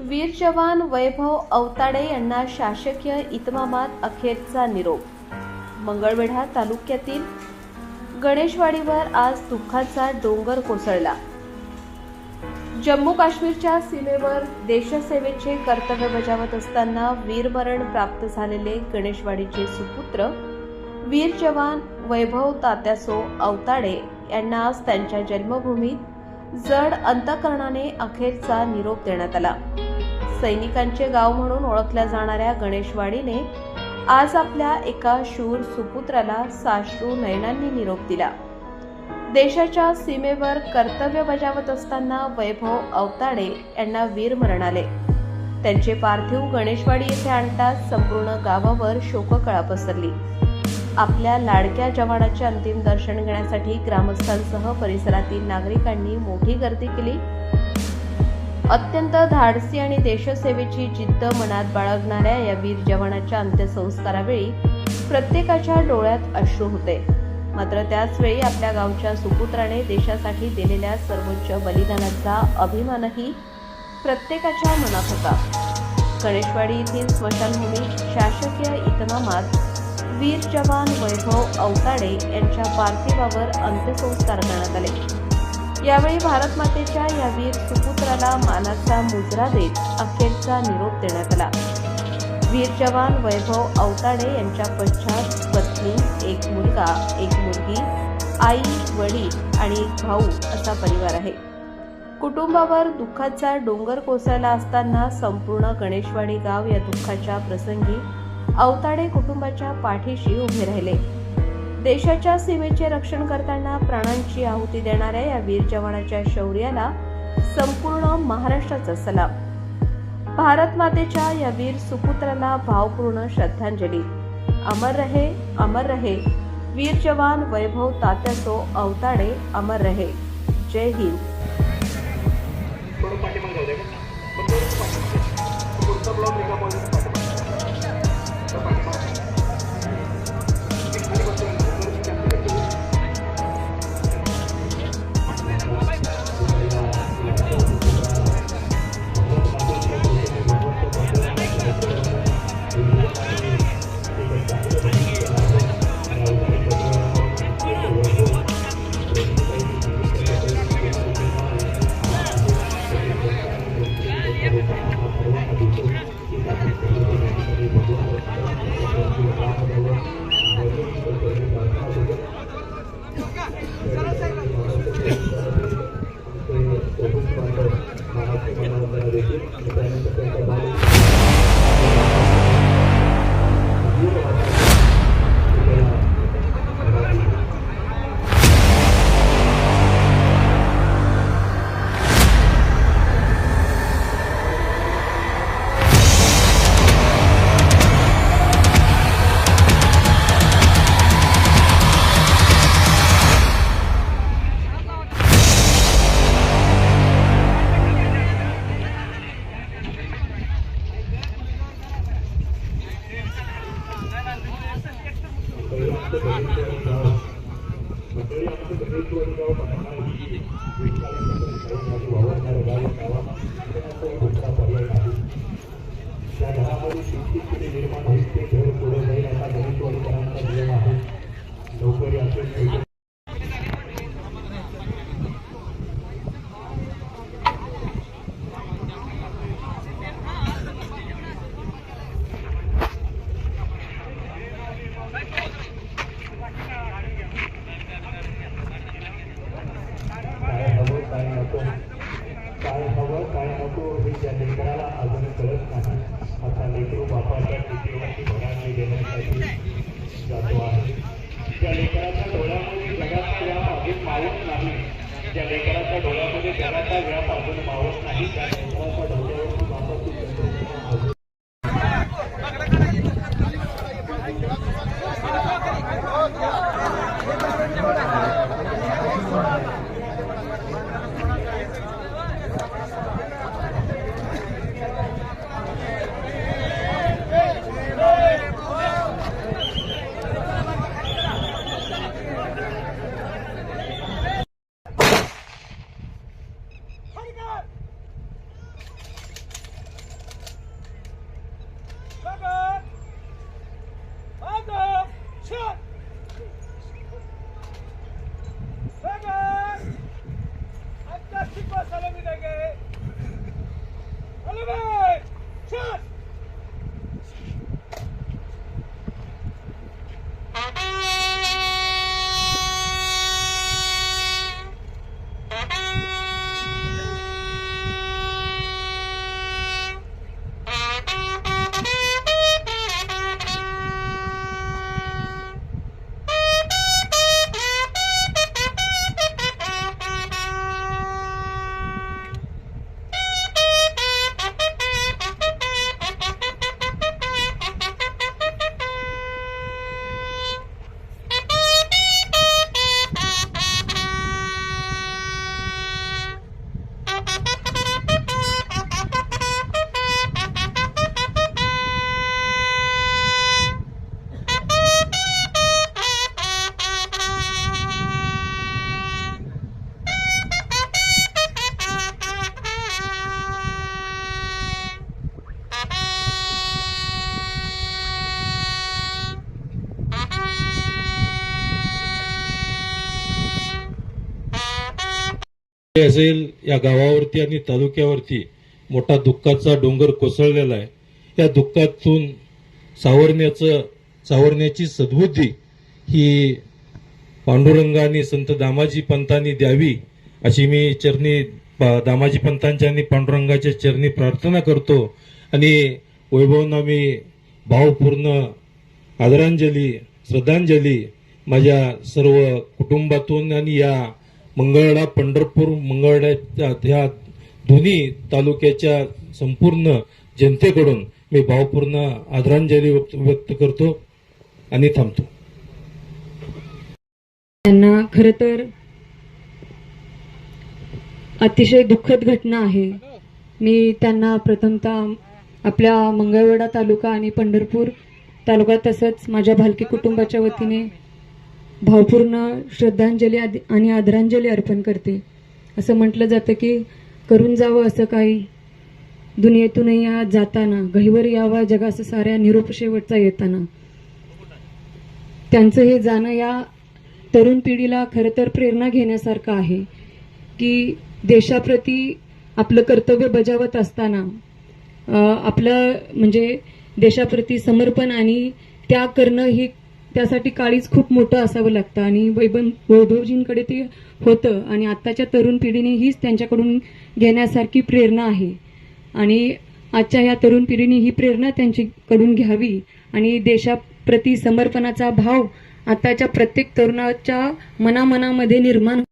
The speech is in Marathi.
वीर जवान वैभव अवताडे यांना शासकीय इतमामात अखेरचा निरोप। मंगळवेढा तालुक्यातील गणेशवाडीवर आज दुःखाचा डोंगर कोसळला। जम्मू काश्मीरच्या सीमेवर देशसेवेचे कर्तव्य बजावत असताना वीरमरण प्राप्त झालेले गणेशवाडीचे सुपुत्र वीर जवान वैभव तात्यासो अवताडे यांना आज त्यांच्या जन्मभूमीत जड अंतःकरणाने अखेरचा निरोप देण्यात आला। सैनिकांचे गाव म्हणून ओळखल्या जाणाऱ्या गणेशवाडीने आज आपल्या एका शूर सुपुत्राला साश्रू नयनांनी निरोप दिला। देशाच्या सीमेवर कर्तव्य बजावत असताना वैभव अवताडे यांना वीरमरण आले। त्यांचे पार्थिव गणेशवाडी येथे आणताच संपूर्ण गावावर शोककळा पसरली। आपल्या लाडक्या जवानाचे अंतिम दर्शन घेण्यासाठी ग्रामस्थांसह परिसरातील नागरिकांनी मोठी गर्दी केली। अत्यंत धाडसी आणि देशसेवेची जिद्द मनात बाळगणाऱ्या या वीर जवानाच्या अंत्यसंस्कारावेळी प्रत्येकाच्या डोळ्यात अश्रू होते। मात्र त्याचवेळी आपल्या गावच्या सुपुत्राने देशासाठी दिलेल्या सर्वोच्च बलिदानाचा अभिमानही प्रत्येकाच्या मनात होता। गणेशवाडी येथील स्मशानभूमीत शासकीय इतमामात वीर जवान वैभव अवताडे यांच्या पार्थिवावर अंत्यसंस्कार करण्यात आले। यावेळी भारत मातेच्या या वीर सुपुत्राला मानाचा मुजरा देत अखेरचा निरोप देण्यात आला। वीर जवान वैभव अवताडे यांच्या पश्चात पत्नी, एक मुलगा, एक मुलगी, आई, वडील आणि एक भाऊ असा परिवार आहे। कुटुंबावर दुःखाचा डोंगर कोसळला असताना संपूर्ण गणेशवाडी गाव या दुःखाच्या प्रसंगी अवताडे कुटुंबाच्या पाठीशी उभे राहिले। देशाच्या सीमेचे रक्षण करताना प्राणांची आहुती देणाऱ्या या वीर जवानाच्या शौर्याला संपूर्ण महाराष्ट्राचा सलाम। भारत मातेच्या या वीर सुपुत्राला भावपूर्ण श्रद्धांजली। अमर रहे वीर जवान वैभव तात्यासो अवताडे, अमर रहे। जय हिंद। काय नको हे त्या लेकराला अजून कळत नाही। आता लेकरू बापाच्या पिठीवरती भराने देण्यासाठी जातो आहे। त्या लेकराच्या डोळ्यामध्ये जगाचा व्याप अजून मावत नाही। त्या लेकराच्या डोळ्यामध्ये जगाचा व्याप अजून मावत नाही। त्या लेकराच्या डोळ्यावरती बापाची असेल या गावावरती आणि तालुक्यावरती मोठा दुःखाचा डोंगर कोसळलेला आहे. या दुःखातून सावरण्याची सद्बुद्धी ही पांडुरंग आणि संत दामाजी पंतांनी द्यावी अशी मी चरणी दामाजी पंतांच्या आणि पांडुरंगाच्या चरणी प्रार्थना करतो. आणि वैभवना मी भावपूर्ण आदरांजली श्रद्धांजली माझ्या सर्व कुटुंबातून आणि या मंगळवेढा पंढरपूर मंगळवेढा ह्या दोन्ही तालुक्याच्या संपूर्ण जनतेकडून मी भावपूर्ण आदरांजली व्यक्त करतो आणि थांबतो. त्यांना खरं तर अतिशय दुःखद घटना आहे. मी त्यांना प्रथमतः आपल्या मंगळवेढा तालुका आणि पंढरपूर तालुका तसंच माझ्या भालकी कुटुंबाच्या वतीने भावपूर्ण श्रद्धांजली आणि आदरांजली अर्पण करते. असं म्हटलं जातं की करून जावं असं काही दुनियेतूनही या जाताना गहिवर यावा जगाचं साऱ्या निरोप शेवटचा येताना. त्यांचं हे जाणं या तरुण पिढीला खरं तर प्रेरणा घेण्यासारखं आहे की देशाप्रती आपलं कर्तव्य बजावत असताना आपलं म्हणजे देशाप्रती समर्पण आणि त्याग करणं ही त्यासाठी काळीच खूप मोठं असावं लागतं. आणि वैभवजींकडे ते होतं आणि आत्ताच्या तरुण पिढीने हीच त्यांच्याकडून घेण्यासारखी प्रेरणा आहे. आणि आजच्या या तरुण पिढीने ही प्रेरणा त्यांच्याकडून घ्यावी आणि देशाप्रती समर्पणाचा भाव आताच्या प्रत्येक तरुणाच्या मनामध्ये निर्माण